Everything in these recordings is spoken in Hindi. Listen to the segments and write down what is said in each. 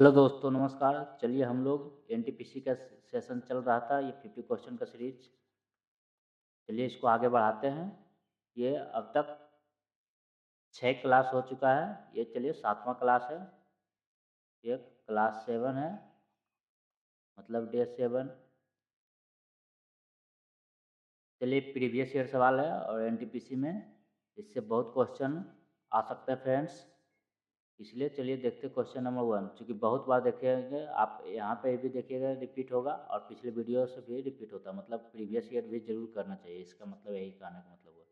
हेलो दोस्तों, नमस्कार। चलिए हम लोग एनटीपीसी का सेशन चल रहा था, ये 50 क्वेश्चन का सीरीज। चलिए इसको आगे बढ़ाते हैं। ये अब तक 6 क्लास हो चुका है। ये चलिए 7वां क्लास है। ये क्लास 7 है, मतलब डे 7। चलिए प्रीवियस ईयर सवाल है और एनटीपीसी में इससे बहुत क्वेश्चन आ सकते हैं फ्रेंड्स। इसलिए चलिए देखते हैं क्वेश्चन नंबर 1। चूँकि बहुत बार देखेंगे आप, यहाँ पे भी देखिएगा रिपीट होगा और पिछले वीडियो से भी रिपीट होता है, मतलब प्रीवियस ईयर भी जरूर करना चाहिए। इसका मतलब यही कहने का मतलब हुआ।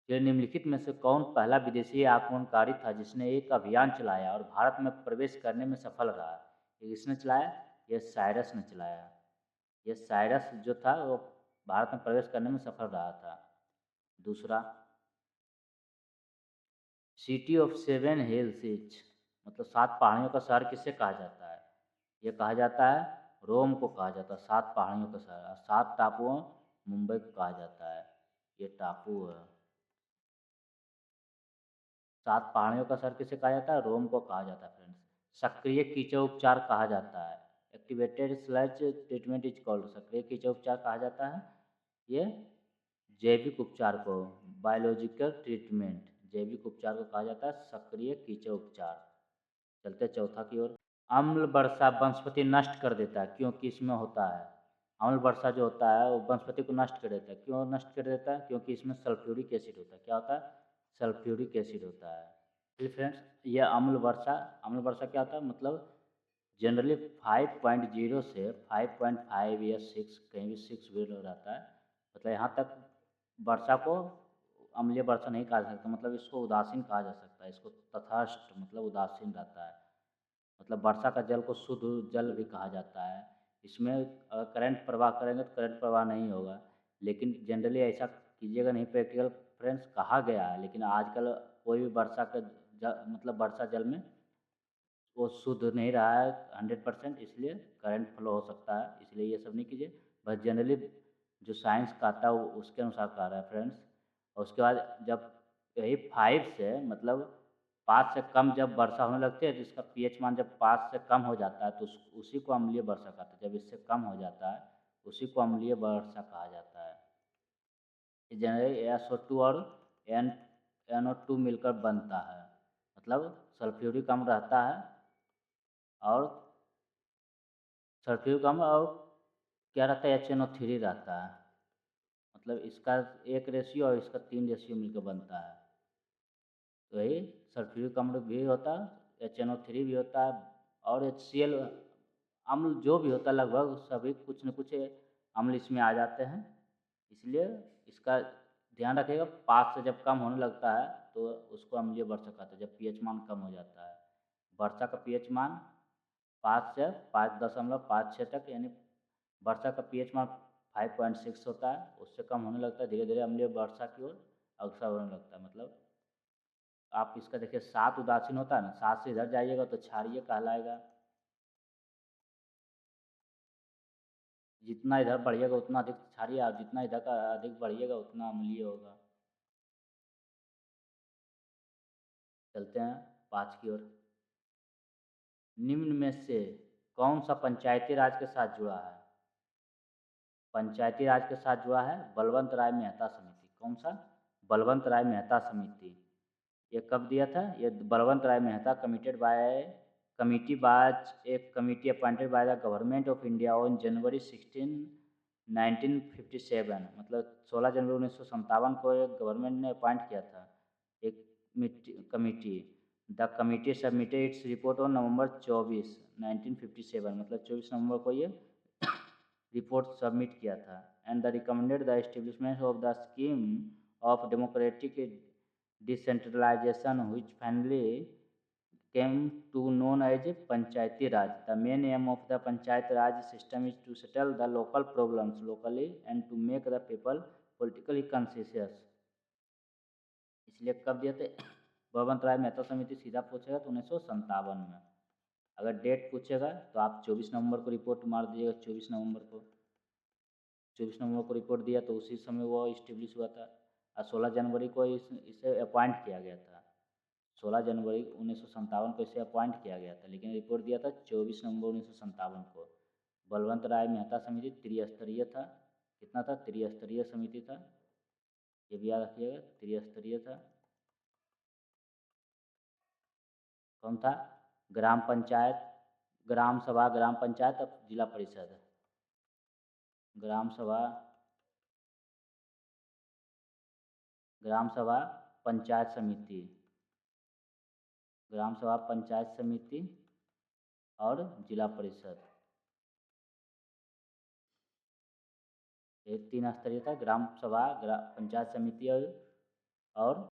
चलिए, निम्नलिखित में से कौन पहला विदेशी आक्रमणकारी था जिसने एक अभियान चलाया और भारत में प्रवेश करने में सफल रहा? ये किसने चलाया? ये साइरस ने चलाया। ये साइरस जो था वो भारत में प्रवेश करने में सफल रहा था। दूसरा, city of seven hills is, मतलब 7 पहाड़ियों का शहर किसे कहा जाता है? ये कहा जाता है रोम को कहा जाता है 7 पहाड़ियों का शहर। और 7 टापुओं मुंबई को कहा जाता है। ये टापू है। 7 पहाड़ियों का शहर किसे कहा जाता है? रोम को कहा जाता है फ्रेंड्स। सक्रिय कीचड़ उपचार कहा जाता है। Activated sludge treatment is called. सक्रिय कीचड़ उपचार कहा जाता है ये जैविक उपचार को, बायोलॉजिकल ट्रीटमेंट, जैविक उपचार को कहा जाता है सक्रिय कीचड़ उपचार। चलते चौथा की ओर। अम्ल वर्षा वनस्पति नष्ट कर देता है, क्योंकि इसमें होता है अम्ल वर्षा जो होता है वो वनस्पति को नष्ट कर देता है। क्यों नष्ट कर देता है? क्योंकि इसमें सल्फ्यूरिक एसिड होता है। क्या होता है? सल्फ्यूरिक एसिड होता है। चलिए फ्रेंड्स, ये अम्ल वर्षा क्या होता है? मतलब जनरली 5.0 से 5.5 या 6, कहीं भी 6 भी रहता है। मतलब यहाँ तक वर्षा को अम्लीय वर्षा नहीं कहा जा सकता, मतलब इसको उदासीन कहा जा सकता है। इसको तटस्थ, मतलब उदासीन रहता है। मतलब वर्षा का जल को शुद्ध जल भी कहा जाता है। इसमें करंट प्रवाह करेंगे तो करंट प्रवाह नहीं होगा, लेकिन जनरली ऐसा कीजिएगा नहीं। प्रैक्टिकल फ्रेंड्स कहा गया है, लेकिन आजकल कोई भी वर्षा का मतलब वर्षा जल में वो शुद्ध नहीं रहा है 100%, इसलिए करंट फ्लो हो सकता है। इसलिए ये सब नहीं कीजिए। बस जनरली जो साइंस कहता है वो उसके अनुसार कह रहा है फ्रेंड्स। और उसके बाद जब यही 5 से, मतलब 5 से कम जब वर्षा होने लगती है तो इसका पीएच मान जब 5 से कम हो जाता है तो उसी को अम्लीय वर्षा कहते हैं। जब इससे कम हो जाता है उसी को अम्लीय वर्षा कहा जाता है। जनरली SO2 और एन NO2 मिलकर बनता है। मतलब सल्फ्यूरिक अम्ल रहता है और सल्फ्यूरिक अम्ल और क्या रहता है? HNO3 रहता है। मतलब इसका 1 रेशियो और इसका 3 रेशियो मिलकर बनता है। तो यही सल्फ्यूरिक अम्ल भी होता है, HNO3 भी होता है और HCl अम्ल जो भी होता है लगभग सभी कुछ न कुछ अम्ल इसमें आ जाते हैं। इसलिए इसका ध्यान रखिएगा। 5 से जब कम होने लगता है तो उसको अम्लीय वर्षा कहते हैं, जब पीएच मान कम हो जाता है। वर्षा का पीएच मान 5 से 5.56 तक, यानी वर्षा का पीएच मान 5.6 होता है। उससे कम होने लगता है, धीरे धीरे अम्लीय वर्षा की ओर अग्रसर होने लगता है। मतलब आप इसका देखिए 7 उदासीन होता है ना, 7 से इधर जाइएगा तो क्षारीय कहलाएगा। जितना इधर बढ़िएगा उतना अधिक क्षारीय, और जितना इधर का अधिक बढ़िएगा उतना अम्लीय होगा। चलते हैं 5 की ओर। निम्न में से कौन सा पंचायती राज के साथ जुड़ा है? पंचायती राज के साथ जुड़ा है बलवंत राय मेहता समिति। कौन सा? बलवंत राय मेहता समिति। ये कब दिया था? ये बलवंत राय मेहता एक committee appointed by the government of India on January 16 1957। मतलब 16 जनवरी 1957 को एक गवर्नमेंट ने अपॉइंट किया था एक committee. The committee submitted its report on November 24 1957, मतलब 24 नवंबर को ये रिपोर्ट सबमिट किया था। And the recommended the establishment of the scheme of democratic decentralisation which finally came to known as Panchayati Raj. The main aim of the Panchayat Raj system is to settle the local problems locally and to make the people politically conscious. इसलिए कब दिए थे? बलवंत राय मेहता समिति सीधा पूछेगा तो 1957 में। अगर डेट पूछेगा तो आप 24 नवंबर को रिपोर्ट मार दीजिएगा। 24 नवंबर को रिपोर्ट दिया तो उसी समय वो इस्टेब्लिश हुआ था। और 16 जनवरी को इसे अपॉइंट किया गया था। 16 जनवरी 1957 को इसे अपॉइंट किया गया था, लेकिन रिपोर्ट दिया था 24 नवंबर 1957 को। बलवंत राय मेहता समिति त्रिस्तरीय था। कितना था? त्रिस्तरीय समिति था, ये भी याद रखिएगा, त्रिस्तरीय था। कौन था? ग्राम पंचायत, ग्राम सभा, ग्राम पंचायत, अब जिला परिषद। ग्राम सभा, ग्राम सभा, पंचायत समिति, ग्राम सभा, पंचायत समिति और जिला परिषद, ये 3 स्तरीय था। ग्राम सभा, पंचायत समिति और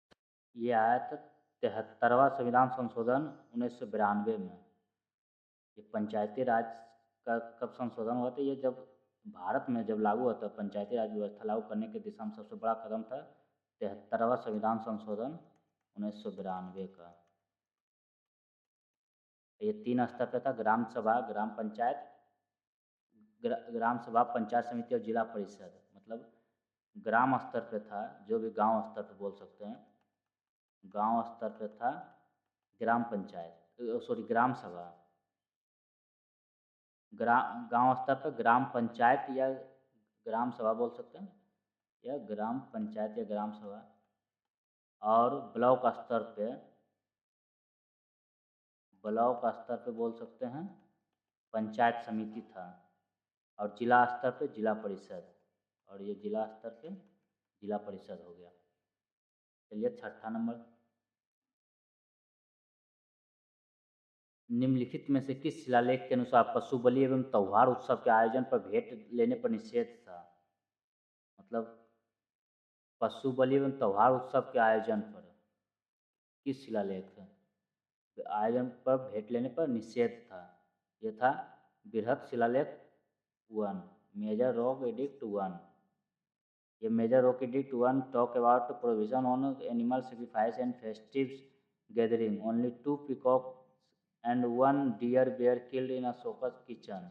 ये आया था 73वां संविधान संशोधन 1992 में। ये पंचायती राज का कब संशोधन हुआ था? ये जब भारत में जब लागू हुआ था, पंचायती राज व्यवस्था लागू करने के दिशा में सबसे बड़ा कदम था 73वां संविधान संशोधन 1992 का। ये 3 स्तर पे था, ग्राम सभा, ग्राम पंचायत, ग्राम सभा, पंचायत समिति और जिला परिषद। मतलब ग्राम स्तर पे था, जो भी गांव स्तर पे बोल सकते हैं, गांव स्तर पे था ग्राम पंचायत, सॉरी ग्राम सभा। गांव स्तर पर ग्राम पंचायत या ग्राम सभा बोल सकते हैं, या ग्राम पंचायत या ग्राम सभा। और ब्लॉक स्तर पे, ब्लॉक स्तर पे बोल सकते हैं पंचायत समिति था। और जिला स्तर पे जिला परिषद, और ये जिला स्तर पे जिला परिषद हो गया। चलिए 6ठा नंबर, निम्नलिखित में से किस शिलालेख के अनुसार पशु बलि एवं त्योहार उत्सव के आयोजन पर भेंट लेने पर निषेध था? मतलब पशु बलि एवं त्योहार उत्सव के आयोजन पर किस शिलालेख आयोजन पर भेंट लेने पर निषेध था? ये था बृहत शिलालेख 1, मेजर रॉक एडिक्ट 1। ये major rock edict 1 talk about provision on animal sacrifice and festive gathering, only 2 peacocks and 1 deer were killed in Ashoka's kitchen.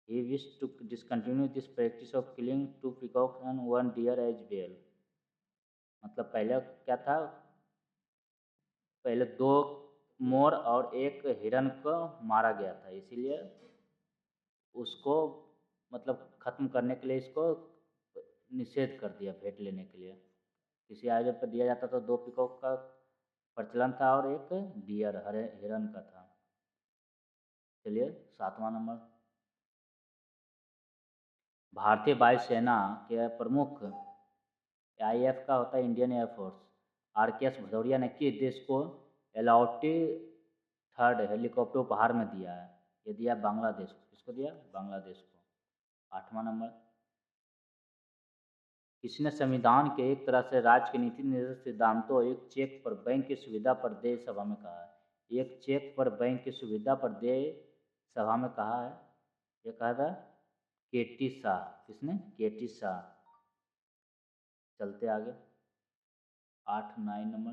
He wished to discontinue this practice of killing 2 peacocks and 1 deer as well. मतलब पहले क्या था? पहले 2 मोर और 1 हिरन को मारा गया था, इसीलिए उसको मतलब ख़त्म करने के लिए इसको निषेध कर दिया भेंट लेने के लिए। किसी आयोजन पर दिया जाता तो 2 पीकॉक का प्रचलन था और 1 डियर हिरन का था। चलिए 7वां नंबर, भारतीय वायुसेना के प्रमुख आईएफ का होता है इंडियन एयरफोर्स, आरकेएस भदौरिया ने किस देश को एलआउटी 3rd हेलीकॉप्टर उपहार में दिया है? ये दिया बांग्लादेश को। किसको दिया? बांग्लादेश को। 8वां नंबर, किसने संविधान के एक तरह से राज्य के नीति निर्देश सिद्धांतों एक चेक पर बैंक की सुविधा पर दे सभा में कहा है? एक चेक पर बैंक की सुविधा पर दे सभा में कहा है, ये कहा था केटी शाह। किसने? केटी शाह। चलते आगे 9 नंबर,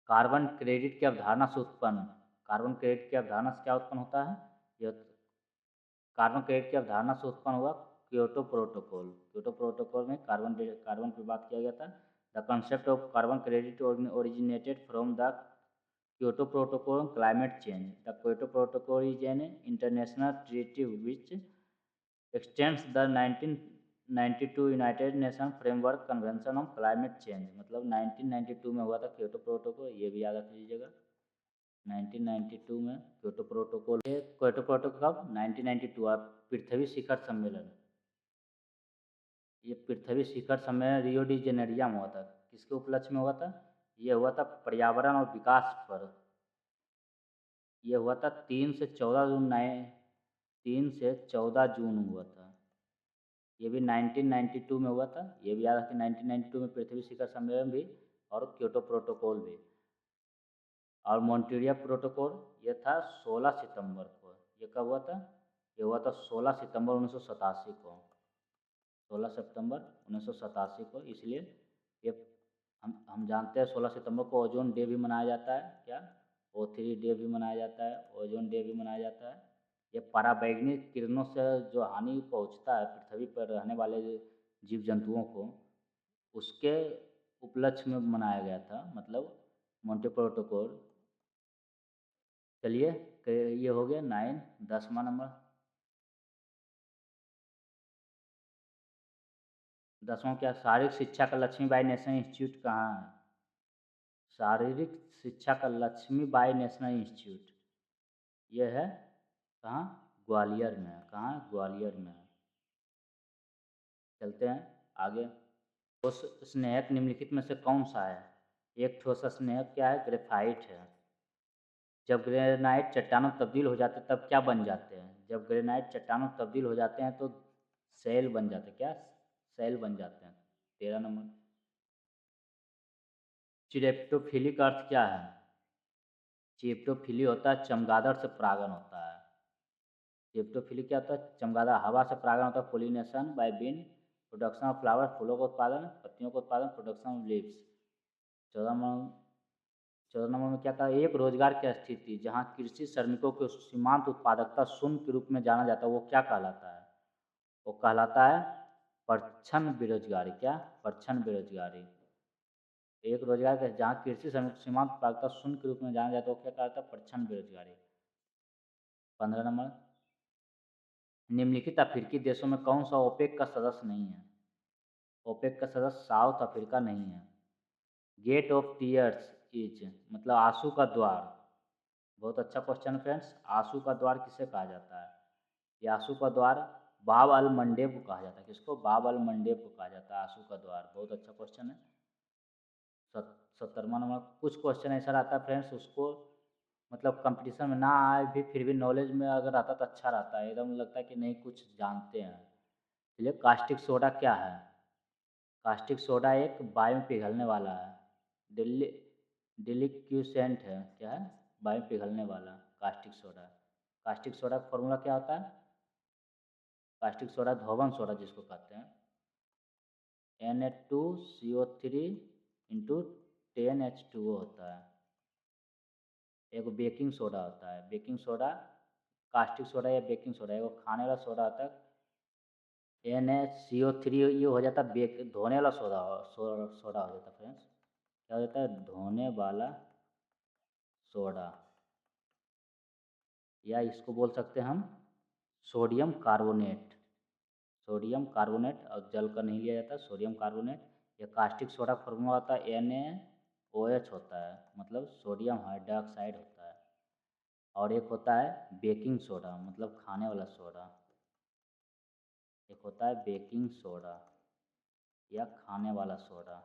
कार्बन क्रेडिट की अवधारणा से उत्पन्न, कार्बन क्रेडिट की अवधारणा से क्या उत्पन्न होता है? यह कार्बन क्रेडिट की अवधारणा से उत्पन्न हुआ क्योटो प्रोटोकॉल। क्योटो प्रोटोकॉल में कार्बन पर बात किया गया था। The concept of carbon credit originated from the Kyoto protocol on climate change. The Kyoto Protocol is an international treaty which extends the 1992 United Nations Framework Convention on Climate Change. मतलब 1992 में हुआ था क्योटो प्रोटोकॉल, ये भी याद रख लीजिएगा। 1992 में क्योटो प्रोटोकॉल, ये क्योटो प्रोटोकॉल कब? 1992। पृथ्वी शिखर सम्मेलन, ये पृथ्वी शिखर सम्मेलन रियो डी जेनेरिया में हुआ था। किसके उपलक्ष्य में हुआ था? ये हुआ था पर्यावरण और विकास पर। ये हुआ था 3 से 14 जून 3 से 14 जून हुआ था। ये भी 1992 में हुआ था, ये भी याद रखिए। 1992 में पृथ्वी शिखर सम्मेलन भी और क्योटो प्रोटोकॉल भी। और मॉन्ट्रियल प्रोटोकॉल ये था 16 सितंबर को। ये कब हुआ था? ये हुआ था 16 सितंबर 1987 को। 16 सितंबर 1987 को। इसलिए ये हम जानते हैं 16 सितंबर को ओजोन डे भी मनाया जाता है। क्या? O3 डे भी मनाया जाता है, ओजोन डे भी मनाया जाता है। ये पराबैंगनी किरणों से जो हानि पहुंचता है पृथ्वी पर रहने वाले जीव जंतुओं को, उसके उपलक्ष्य में मनाया गया था, मतलब मोंटे प्रोटोकॉल। चलिए ये हो गया 9। 10वां नंबर। 10वां क्या, शारीरिक शिक्षा का लक्ष्मीबाई नेशनल इंस्टीट्यूट कहाँ है? शारीरिक शिक्षा का लक्ष्मीबाई नेशनल इंस्टीट्यूट ये है कहाँ? ग्वालियर में है। कहाँ? ग्वालियर में है। चलते हैं आगे। ठोस स्नेहक निम्नलिखित में से कौन सा है? एक ठोस स्नेहक क्या है? ग्रेफाइट है। जब ग्रेनाइट चट्टानों में तब्दील हो जाते हैं तब क्या बन जाते हैं? जब ग्रेनाइट चट्टानों में तब्दील हो जाते हैं तो सेल बन जाते हैं। क्या? सेल बन जाते हैं। 13 नंबर। चिरेप्टोफिली का अर्थ क्या है? चिरेप्टोफिली होता है चमगादड़ से परागण होता है। चिरेप्टोफिली क्या होता है? चमगादड़, हवा से परागण होता है, pollination by bean, production of flower, फूलों का उत्पादन, पत्तियों का उत्पादन, production of leaves. 14 number. 14 number में क्या कहा? एक रोजगार की स्थिति जहाँ कृषि श्रमिकों को सीमांत उत्पादकता शून्य के रूप में जाना जाता है वो क्या कहलाता है? वो कहलाता है परछन बेरोजगारी। क्या? परछन बेरोजगारी। एक रोजगार का जहाँ कृषि श्रमिक को सीमांत उत्पादकता शून्य के रूप में जाना जाता है वो क्या कहलाता है? परछन बेरोजगारी। 15 नंबर। निम्नलिखित अफ्रीकी देशों में कौन सा ओपेक का सदस्य नहीं है? ओपेक का सदस्य साउथ अफ्रीका नहीं है। गेट ऑफ टीयर्स इज मतलब आंसू का द्वार। बहुत अच्छा क्वेश्चन फ्रेंड्स। आंसू का द्वार किसे कहा जाता है? ये आंसू का द्वार बाब अल मंडेब को कहा जाता है। किसको? बाब अल मंडेब को कहा जाता है आंसू का द्वार। बहुत अच्छा क्वेश्चन है। 17वां नंबर। कुछ क्वेश्चन ऐसा रहता है फ्रेंड्स उसको मतलब कंपटीशन में ना आए भी फिर भी नॉलेज में अगर आता तो अच्छा रहता है, एकदम लगता है कि नहीं कुछ जानते हैं। चलिए, कास्टिक सोडा क्या है? कास्टिक सोडा एक वायु में पिघलने वाला है। दिल्ली डिलिक्यूसेंट है। क्या है? वायु में पिघलने वाला कास्टिक सोडा। कास्टिक सोडा का फॉर्मूला क्या होता है? कास्टिक सोडा धोवन सोडा जिसको कहते हैं, Na2CO3 इंटू 10H2O होता है। एक बेकिंग सोडा होता है। बेकिंग सोडा, कास्टिक सोडा या बेकिंग सोडा, एगो खाने वाला सोडा होता है। NaCO3 ये हो जाता है बेक धोने वाला सोडा हो जाता है फ्रेंड्स। क्या हो जाता है? धोने वाला सोडा, या इसको बोल सकते हैं हम सोडियम कार्बोनेट। सोडियम कार्बोनेट, और जल का नहीं लिया जाता, सोडियम कार्बोनेट। या कास्टिक सोडा फॉर्मूला होता है NaOH होता है, मतलब सोडियम हाइड्रोक्साइड होता है। और एक होता है बेकिंग सोडा, मतलब खाने वाला सोडा। एक होता है बेकिंग सोडा या खाने वाला सोडा।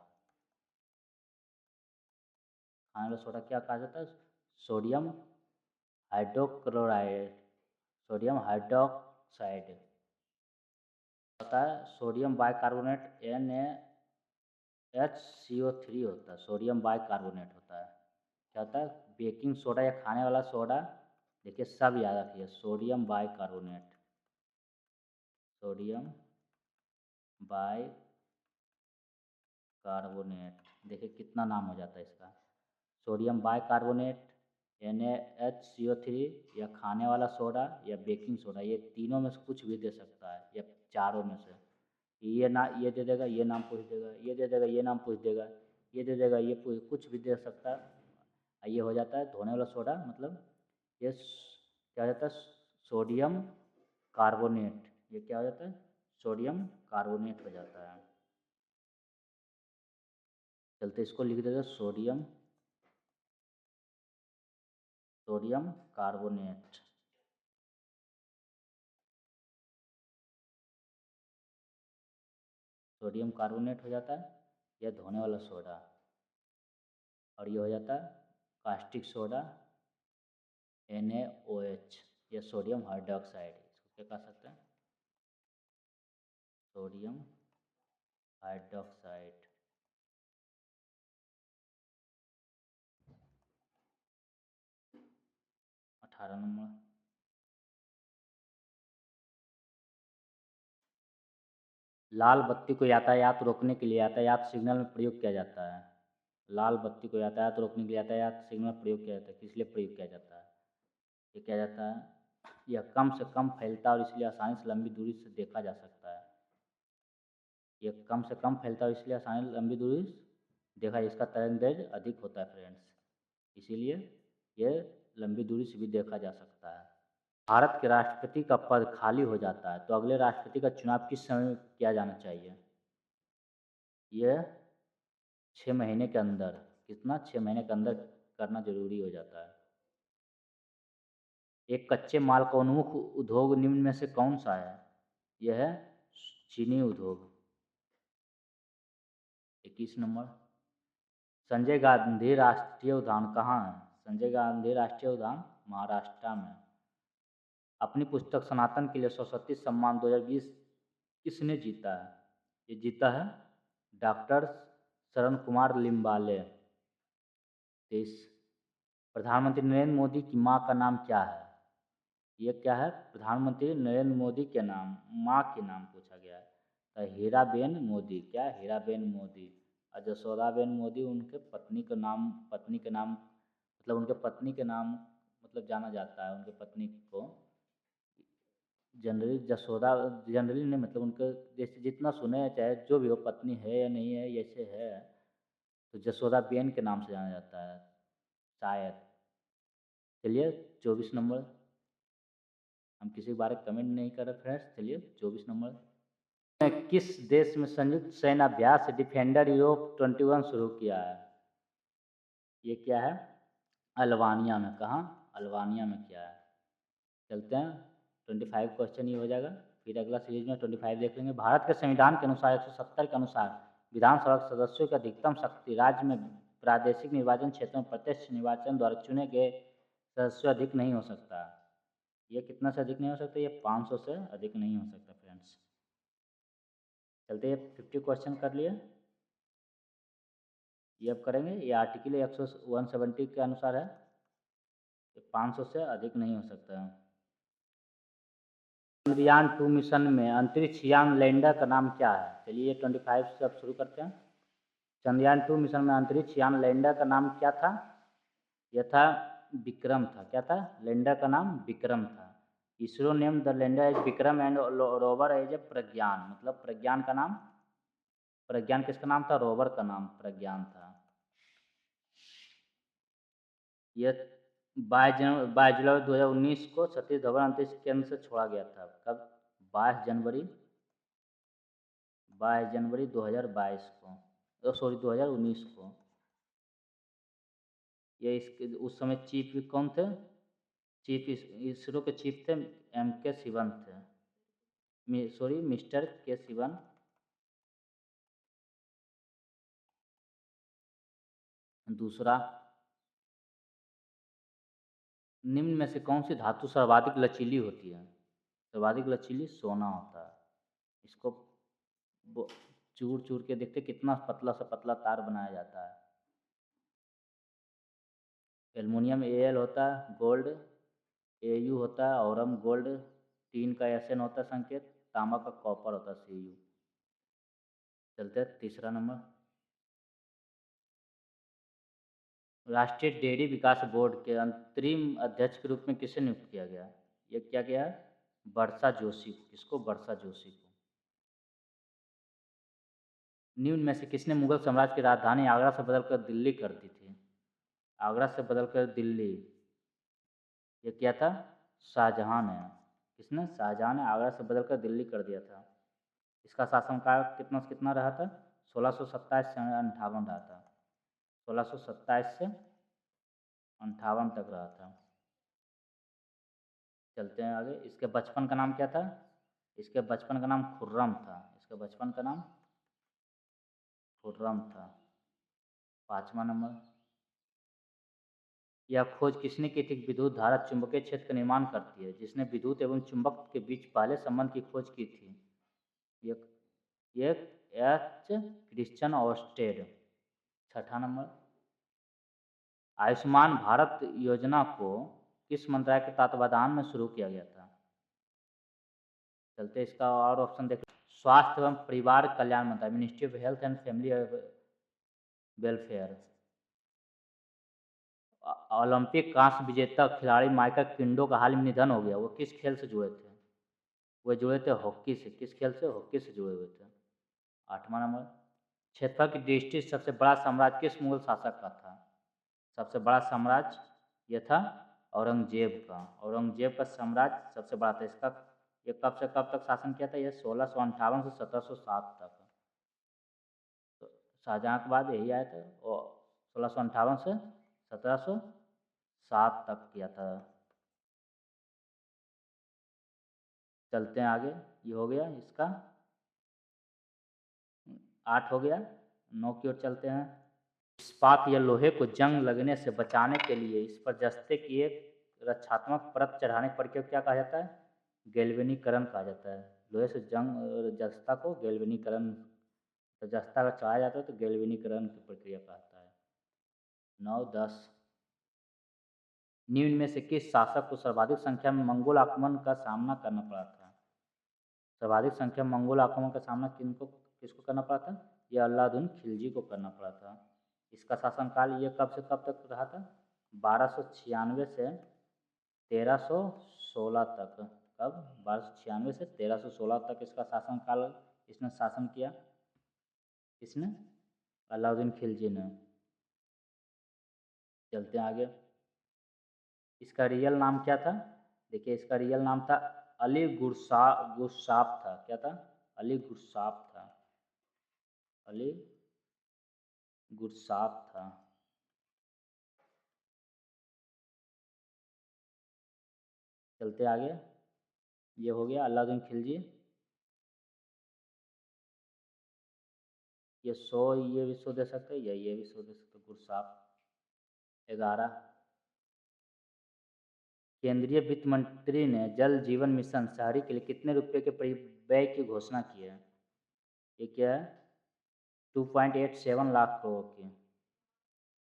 खाने वाला सोडा क्या कहा जाता है? सोडियम हाइड्रोक्लोराइड, सोडियम हाइड्रोक्साइड होता है। सोडियम बाइकार्बोनेट NaHCO3 होता है, सोडियम बाइकार्बोनेट होता है। क्या होता है? बेकिंग सोडा या खाने वाला सोडा। देखिए सब याद रखिए, सोडियम बाइकार्बोनेट, सोडियम बाइकार्बोनेट। देखिए कितना नाम हो जाता है इसका। सोडियम बाइकार्बोनेट, NaHCO3, या खाने वाला सोडा या बेकिंग सोडा, ये तीनों में से कुछ भी दे सकता है या चारों में से। ये ना ये दे देगा, ये नाम पूछ देगा, ये दे देगा, ये नाम पूछ देगा, ये दे देगा, ये कुछ भी दे सकता है। ये हो जाता है धोने वाला सोडा, मतलब ये क्या हो जाता है? Sodium carbonate. ये क्या हो जाता है? सोडियम कार्बोनेट हो जाता है। चलते इसको लिख देते sodium, sodium carbonate. Sodium carbonate हो जाता है, यह धोने वाला सोडा। और ये हो जाता है कास्टिक सोडा NaOH, या सोडियम हाइड्रोक्साइड। इसको क्या कह सकते हैं? Sodium hydroxide. 18 नंबर। लाल बत्ती को यातायात रोकने के लिए यातायात सिग्नल में प्रयोग किया जाता है। लाल बत्ती को यातायात रोकने के लिए यातायात सिग्नल में प्रयोग किया जाता है। किस लिए प्रयोग किया जाता है? ये किया जाता है, यह कम से कम फैलता है और इसलिए आसानी से लंबी दूरी से देखा जा सकता है। ये कम से कम फैलता है इसलिए आसानी लंबी दूरी देखा इसका तरंगदैर्घ्य अधिक होता है फ्रेंड्स, इसीलिए ये लंबी दूरी से भी देखा जा सकता है। भारत के राष्ट्रपति का पद खाली हो जाता है तो अगले राष्ट्रपति का चुनाव किस समय में किया जाना चाहिए? यह 6 महीने के अंदर, कितना 6 महीने के अंदर करना जरूरी हो जाता है। एक कच्चे माल का उन्मुख उद्योग निम्न में से कौन सा है? यह है चीनी उद्योग। 21 नंबर, संजय गांधी राष्ट्रीय उद्यान कहाँ है? संजय गांधी राष्ट्रीय उद्यान महाराष्ट्र में। अपनी पुस्तक सनातन के लिए सरस्वती सम्मान 2020 किसने जीता है? ये जीता है डॉक्टर शरण कुमार लिम्बाले। 23, प्रधानमंत्री नरेंद्र मोदी की मां का नाम क्या है? ये क्या है? प्रधानमंत्री नरेंद्र मोदी के नाम, मां के नाम पूछा गया है। तो हीराबेन मोदी, क्या हीराबेन मोदी। और जसोदाबेन मोदी उनके पत्नी का नाम, पत्नी के नाम मतलब उनके पत्नी के नाम मतलब जाना जाता है, उनके पत्नी को जनरली जसोदा, जनरली नहीं मतलब उनके जैसे जितना सुने, चाहे जो भी हो, पत्नी है या नहीं है, ऐसे है तो जसोदा बेन के नाम से जाना जाता है शायद। चलिए 24 नंबर, हम किसी के बारे में कमेंट नहीं कर रहे फ्रेंड्स। चलिए 24 नंबर, किस देश में संयुक्त सैन्य अभ्यास डिफेंडर यूरोप 21 शुरू किया है? ये क्या है? अल्बानिया में। कहाँ? अल्बानिया में किया है। चलते हैं 25 क्वेश्चन ये हो जाएगा, फिर अगला सीरीज में 25 देख लेंगे। भारत के संविधान के अनुसार 170 के अनुसार विधानसभा सदस्यों की अधिकतम शक्ति राज्य में प्रादेशिक निर्वाचन क्षेत्र में प्रत्यक्ष निर्वाचन द्वारा चुने गए सदस्यों अधिक नहीं हो सकता। ये कितना से अधिक नहीं हो सकता? ये 500 से अधिक नहीं हो सकता फ्रेंड्स। चलते ये 50 क्वेश्चन कर लिए, ये अब करेंगे। ये आर्टिकल 170 के अनुसार है, 500 से अधिक नहीं हो सकता है। चंद्रयान 2 मिशन में अंतरिक्ष यान लैंडर का नाम क्या है? चलिए 25 से अब शुरू करते हैं। चंद्रयान 2 मिशन में अंतरिक्ष यान लैंडर का नाम क्या था? यह था विक्रम था। क्या था? लैंडर का नाम विक्रम था। ISRO name the lander as Vikram and rover as a Pragyan, मतलब प्रज्ञान का नाम, प्रज्ञान किसका नाम था? रोवर का नाम प्रज्ञान था। यह 22 जुलाई 2019 को सतीश धवन अंतरिक्ष केंद्र से छोड़ा गया था। कब? 22 जनवरी 2022 को, सॉरी 2019 को। ये इसके उस समय चीफ कौन थे? चीफ इसरो के चीफ थे MK शिवन थे, सॉरी मिस्टर के शिवन। दूसरा, निम्न में से कौन सी धातु सर्वाधिक लचीली होती है? सर्वाधिक लचीली सोना होता है। इसको चूर चूर के देखते कितना पतला से पतला तार बनाया जाता है। एल्युमिनियम Al होता है, गोल्ड Au होता है, औरम गोल्ड, टीन का Sn होता है संकेत, तांबा का कॉपर होता है Cu। चलते हैं तीसरा नंबर, राष्ट्रीय डेयरी विकास बोर्ड के अंतरिम अध्यक्ष के रूप में किसे नियुक्त किया गया? ये क्या गया है? वर्षा जोशी को। किसको? वर्षा जोशी को। निम्न में से किसने मुगल साम्राज्य की राजधानी आगरा से बदलकर दिल्ली कर दी थी? आगरा से बदलकर दिल्ली, ये क्या था? शाहजहां ने। किसने? शाहजहां ने आगरा से बदलकर दिल्ली कर दिया था। इसका शासनकाल कितना से कितना रहा था? 1627 से 58 रहा था। 1627 से 58 तक रहा था। चलते हैं आगे। इसके बचपन का नाम क्या था? इसके बचपन का नाम खुर्रम था। इसके बचपन का नाम खुर्रम था। 5वां नंबर, यह खोज किसने की थी? विद्युत धारा चुंबकीय क्षेत्र का निर्माण करती है, जिसने विद्युत एवं चुंबक के बीच पहले संबंध की खोज की थी। ये एच क्रिश्चियन ऑर्स्टेड। 6ठा नंबर, आयुष्मान भारत योजना को किस मंत्रालय के तत्वाधान में शुरू किया गया था? चलते इसका और ऑप्शन देख, स्वास्थ्य एवं परिवार कल्याण मंत्रालय, ministry of health and family welfare. Olympic कांस्य विजेता खिलाड़ी माइकल किंडो का हाल में निधन हो गया, वो किस खेल से जुड़े थे? वो जुड़े थे हॉकी से। किस खेल से? हॉकी से जुड़े हुए थे। 8वां नंबर, क्षेत्रफल की दृष्टि से सबसे बड़ा साम्राज्य किस मुगल शासक का था? सबसे बड़ा साम्राज्य ये था औरंगजेब का। औरंगजेब का साम्राज्य सबसे बड़ा था। इसका ये कब से कब तक शासन किया था? ये 1658 से 1707 तक। तो शाहजहाँ के बाद यही आया था और 1658 से 1707 तक किया था। चलते हैं आगे। ये हो गया इसका 8 हो गया। 9 की ओर चलते हैं। इस्पात या लोहे को जंग लगने से बचाने के लिए इस पर जस्ते की एक रक्षात्मक परत चढ़ाने की प्रक्रिया क्या कहा जाता है? गैल्वेनीकरण कहा जाता है। लोहे से जंग जस्ता को गैल्वेनीकरण, तो जस्ता अगर चढ़ाया जाता है तो गैल्वेनीकरण की प्रक्रिया कहता है। 9, 10। निम्न में से किस शासक को सर्वाधिक संख्या में मंगोल आक्रमण का सामना करना पड़ा था? सर्वाधिक संख्या में मंगोल आक्रमण का सामना किसको करना पड़ा था? यह अलाउद्दीन खिलजी को करना पड़ा था। इसका शासनकाल ये कब से कब तक रहा था? 1296 से 1316 तक। कब? 1296 से 1316 तक इसका शासनकाल इसने शासन किया। इसने अलाउद्दीन खिलजी ने। चलते हैं आगे। इसका रियल नाम क्या था? देखिए इसका रियल नाम था अली गुरसाप था। क्या था? अली गुरसाप था। अली गुरसाप था। चलते आगे। ये हो गया अलाउद्दीन खिलजी। ये 100 ये भी 100 दे सकते हैं, या ये भी 100 दे सकते हैं। गुरसाप 11। केंद्रीय वित्त मंत्री ने जल जीवन मिशन शहरी के लिए कितने रुपए के व्यय की घोषणा की है? ये क्या है? 2.87 लाख करोड़ की।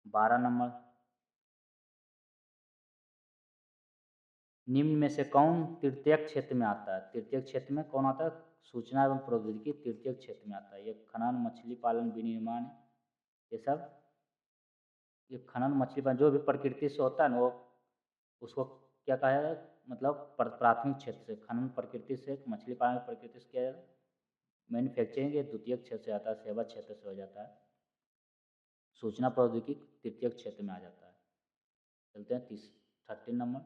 12 नंबर। निम्न में से कौन तृतीय क्षेत्र में आता है? तृतीय क्षेत्र में कौन आता है? सूचना एवं प्रौद्योगिकी तृतीय क्षेत्र में आता है। ये खनन, मछली पालन, विनिर्माण, ये सब। ये खनन, मछली पालन जो भी प्रकृति से होता है ना, वो उसको क्या कहा जाता है? मतलब प्राथमिक क्षेत्र से। खनन प्रकृति से, मछली पालन प्रकृति से किया जाता है। मैन्युफैक्चरिंग ये द्वितीय क्षेत्र से आता है, सेवा क्षेत्र से हो जाता है। सूचना प्रौद्योगिकी तृतीय क्षेत्र में आ जाता है। चलते हैं 13 नंबर।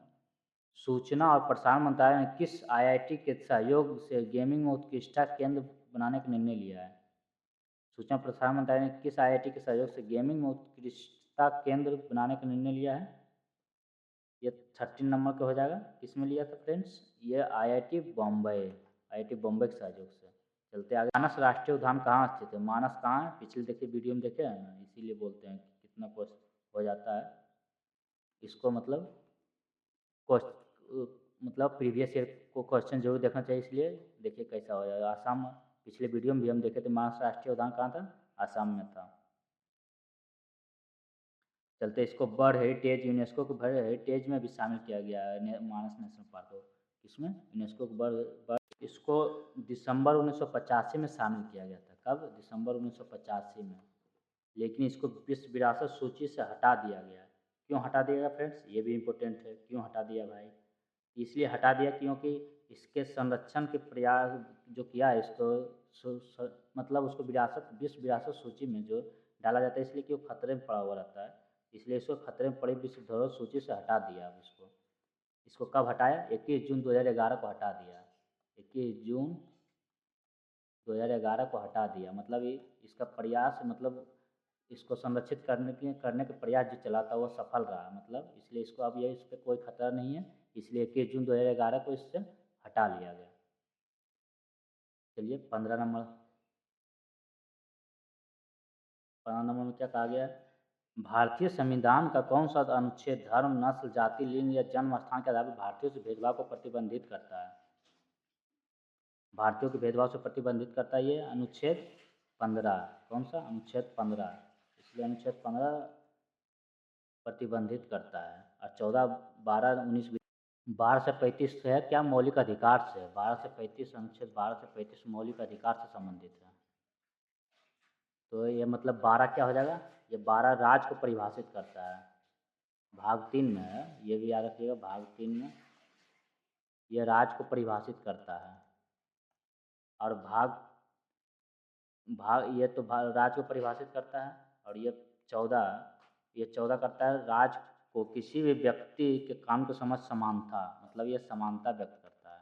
सूचना और प्रसारण मंत्रालय ने किस आईआईटी के सहयोग से गेमिंग उत्कृष्टता केंद्र बनाने का निर्णय लिया है? सूचना प्रसारण मंत्रालय ने किस आईआईटी के सहयोग से गेमिंग उत्कृष्टता केंद्र बनाने का निर्णय लिया है? ये 13 नंबर का हो जाएगा। किसमें लिया था फ्रेंड्स? ये आईआईटी बॉम्बे, आईआईटी बॉम्बे के सहयोग से। चलते आगे। मानस राष्ट्रीय उद्यान कहाँ स्थित है? मानस कहाँ है? पिछले देखिए वीडियो में देखे हैं ना, इसीलिए बोलते हैं कि कितना क्वेश्चन हो जाता है। इसको मतलब प्रीवियस ईयर को क्वेश्चन जरूर देखना चाहिए, इसलिए देखिए कैसा हो जाएगा। आसाम, पिछले वीडियो में भी हम देखे थे मानस राष्ट्रीय उद्यान कहाँ था? आसाम में था। चलते इसको वर्ल्ड हेरिटेज, यूनेस्को के वर्ल्ड हेरिटेज में भी शामिल किया गया है मानस नेशनल पार्क को। इसमें यूनेस्को के वर्ल्ड, इसको दिसंबर 1985 में शामिल किया गया था। कब? दिसंबर 1985 में। लेकिन इसको विश्व विरासत सूची से हटा दिया गया। क्यों हटा दिया गया फ्रेंड्स? ये भी इम्पोर्टेंट है। क्यों हटा दिया भाई? इसलिए हटा दिया क्योंकि इसके संरक्षण के प्रयास जो किया है इसको मतलब उसको विरासत, विश्व विरासत सूची में जो डाला जाता है, इसलिए कि वो खतरे में पड़ा हुआ रहता है। इसलिए इसको खतरे में पड़ी विश्व धरोहर सूची से हटा दिया। अब इसको कब हटाया? 21 जून 2011 को हटा दिया। 21 जून 2011 को हटा दिया। मतलब ये इसका प्रयास, मतलब इसको संरक्षित करने के प्रयास जो चला था वो सफल रहा। मतलब इसलिए इसको अब ये, इस पर कोई खतरा नहीं है, इसलिए 21 जून 2011 को इससे हटा लिया गया। चलिए 15 नंबर। 15 नंबर में क्या कहा गया है? भारतीय संविधान का कौन सा अनुच्छेद धर्म, नस्ल, जाति, लिंग या जन्म स्थान के आधार पर भारतीयों से भेदभाव को प्रतिबंधित करता है? भारतीयों के भेदभाव से प्रतिबंधित करता है ये अनुच्छेद 15। कौन सा? अनुच्छेद 15। इसलिए अनुच्छेद 15 प्रतिबंधित करता है। और 14, 12, 19, 12 से 35 है क्या? मौलिक अधिकार से। 12 से 35, अनुच्छेद 12 से 35 मौलिक अधिकार से संबंधित है। तो ये मतलब 12 क्या हो जाएगा? ये 12 राज्य को परिभाषित करता है। भाग 3 में है, ये भी याद रखिएगा। भाग 3 में ये राज्य को परिभाषित करता है। और भाग भाग, ये तो राज्य को परिभाषित करता है। और ये 14 करता है राज्य को किसी भी व्यक्ति के काम को समझ समानता, मतलब ये समानता व्यक्त करता है।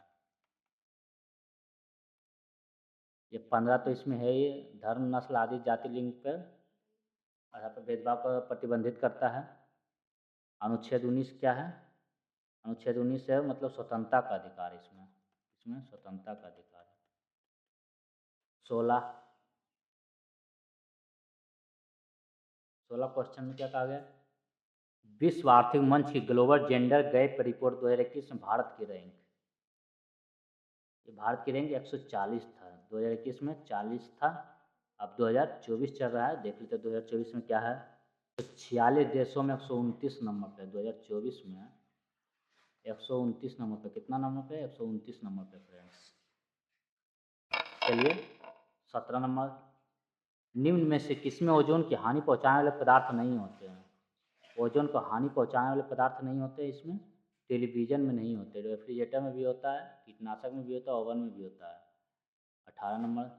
ये 15 तो इसमें है, ये धर्म, नस्ल आदि, जाति, लिंग पर आधार पर भेदभाव को प्रतिबंधित करता है। अनुच्छेद 19 क्या है? अनुच्छेद 19 है मतलब स्वतंत्रता का अधिकार। इसमें स्वतंत्रता का अधिकार है। 16 क्वेश्चन में क्या कहा गया? विश्व आर्थिक मंच की ग्लोबल जेंडर गैप रिपोर्ट 2021 में भारत की रैंक, ये भारत की रैंक 140 था। 2021 में 40 था। अब 2024 चल रहा है, देख लेते 2024 में क्या है। तो 46 देशों में 129 नंबर पे 2024 में 129 नंबर पे। कितना नंबर पे? 129 नंबर पे फ्रेंड्स। चलिए 17 नंबर, निम्न में से किसमें ओजोन की हानि पहुंचाने वाले पदार्थ नहीं होते हैं? ओजोन को हानि पहुंचाने वाले पदार्थ नहीं होते इसमें। टेलीविज़न में नहीं होते, रेफ्रिजरेटर में भी होता है, कीटनाशक में भी होता है, ओवन में भी होता है। 18 नंबर,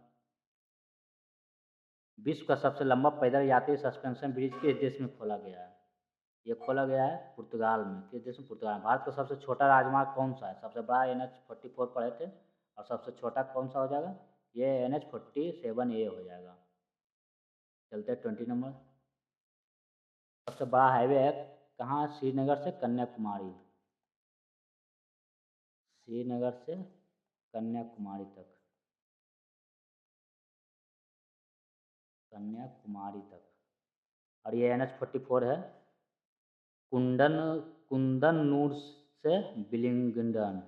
विश्व का सबसे लंबा पैदल यात्री सस्पेंशन ब्रिज किस देश में खोला गया है? ये खोला गया है पुर्तगाल में। किस देश में? पुर्तगाल में। भारत का सबसे छोटा राजमार्ग कौन सा है? सबसे बड़ा NH-44 पढ़े थे, और सबसे छोटा कौन सा हो जाएगा? ये NH-47A हो जाएगा। चलते हैं 20 नंबर, सबसे बड़ा हाईवे है कहाँ? श्रीनगर से कन्याकुमारी। श्रीनगर से कन्याकुमारी तक, और ये NH-44 है। कुंदनूर से विलिंगडन,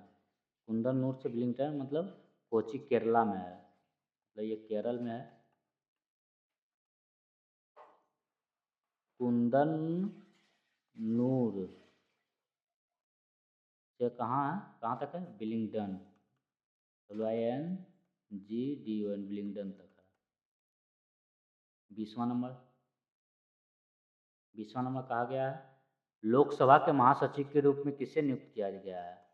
कुंदनूर से विलिंगडन मतलब कोची केरला में है, मतलब ये केरल में है। कुंदनूर से कहाँ है, कहाँ तक है? विलिंगडन, WINGDON, विलिंगडन तक है। 20वां नंबर कहा गया है, लोकसभा के महासचिव के रूप में किसे नियुक्त किया गया है?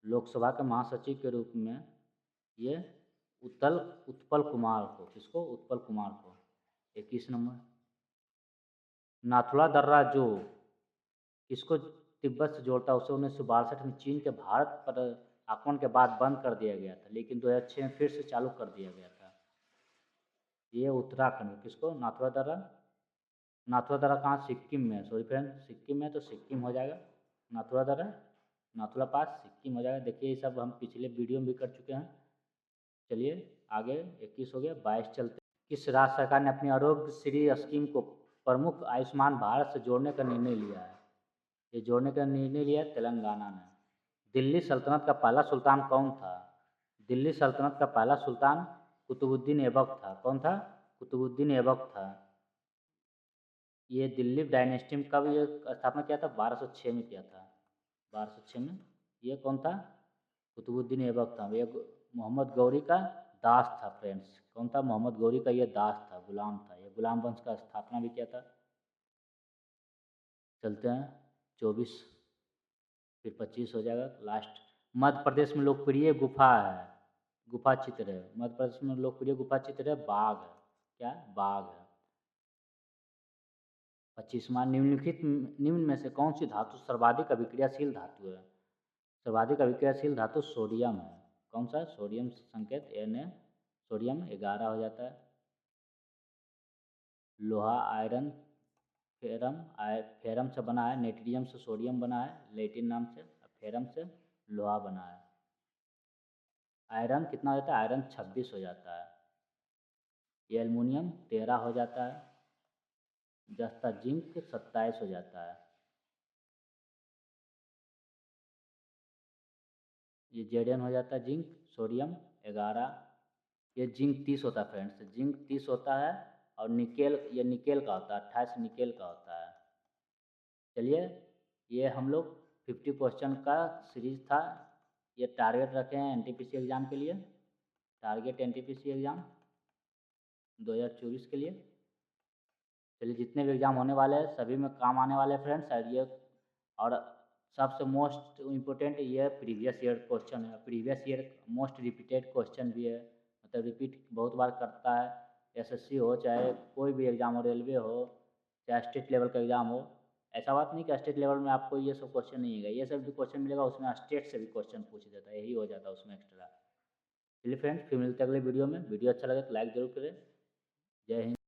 लोकसभा के महासचिव के रूप में ये उत्पल कुमार को। किसको? उत्पल कुमार को। 21 नंबर, नाथुला दर्रा जो किसको तिब्बत से जोड़ता है, उसे 1962 में चीन के भारत पर आक्रमण के बाद बंद कर दिया गया था, लेकिन 2006 में फिर से चालू कर दिया गया था। ये उत्तराखंड में। किसको? नाथुला दर्रा। नाथुला दर्रा कहाँ? सिक्किम में। सॉरी फ्रेंड, सिक्किम में, तो सिक्किम हो जाएगा नाथुला दर्रा। नाथुला पास सिक्किम हो जाएगा। देखिए ये सब हम पिछले वीडियो में भी कर चुके हैं। चलिए आगे, 21 हो गया। 22 चलते। किस राज्य सरकार ने अपनी आरोग्य श्री स्कीम को प्रमुख आयुष्मान भारत से जोड़ने का निर्णय लिया है? ये जोड़ने का निर्णय लिया है तेलंगाना ने। दिल्ली सल्तनत का पहला सुल्तान कौन था? दिल्ली सल्तनत का पहला सुल्तान कुतुबुद्दीन ऐबक था। कौन था? कुतुबुद्दीन ऐबक था। ये दिल्ली डायनेस्टी में कब ये स्थापना किया था? 1206 में किया था। 1206 में। ये कौन था? कुतुबुद्दीन ऐबक था। ये मोहम्मद गौरी का दास था फ्रेंड्स। कौन था? मोहम्मद गौरी का ये दास था, गुलाम था। ये गुलाम वंश का स्थापना भी किया था। चलते हैं 24, फिर 25 हो जाएगा लास्ट। मध्य प्रदेश में लोकप्रिय गुफा है, गुफा चित्र है। मध्य प्रदेश में लोकप्रिय गुफा चित्र है बाघ है। क्या? बाघ है। 25वां, निम्न में से कौन सी धातु सर्वाधिक अभिक्रियाशील धातु है? सर्वाधिक अभिक्रियाशील धातु सोडियम है। कौन सा? सोडियम संकेत Na, सोडियम 11 हो जाता है। लोहा आयरन फेरम से बना है। नेट्रियम से सोडियम बना है, लेटिन नाम से। फेरम से लोहा बना है। आयरन कितना हो जाता है? आयरन 26 हो जाता है। ये एल्युमिनियम 13 हो जाता है। जस्ता जिंक 27 हो जाता है। ये Zn हो जाता है जिंक। सोडियम 11। ये जिंक 30 होता है फ्रेंड्स, जिंक 30 होता है। और निकेल, ये निकेल का होता है, 28 निकेल का होता है। चलिए ये हम लोग 50 क्वेश्चन का सीरीज था। ये टारगेट रखे हैं NTPC एग्ज़ाम के लिए। टारगेट NTPC एग्ज़ाम 2024 के लिए। चलिए जितने भी एग्ज़ाम होने वाले हैं सभी में काम आने वाले हैं फ्रेंड्स। और ये, और सबसे मोस्ट इम्पोर्टेंट ये प्रीवियस ईयर क्वेश्चन है। Previous year most repeated question भी है, मतलब रिपीट बहुत बार करता है। एसएससी हो चाहे कोई भी एग्ज़ाम हो, रेलवे हो चाहे स्टेट लेवल का एग्ज़ाम हो। ऐसा बात नहीं कि स्टेट लेवल में आपको ये सब क्वेश्चन नहीं है, ये सब भी क्वेश्चन मिलेगा, उसमें स्टेट से भी क्वेश्चन पूछ देता है, यही हो जाता है उसमें एक्स्ट्रा। चलिए फ्रेंड्स, फिर मिलते हैं अगले वीडियो में। वीडियो अच्छा लगे तो लाइक ज़रूर करें। जय हिंद।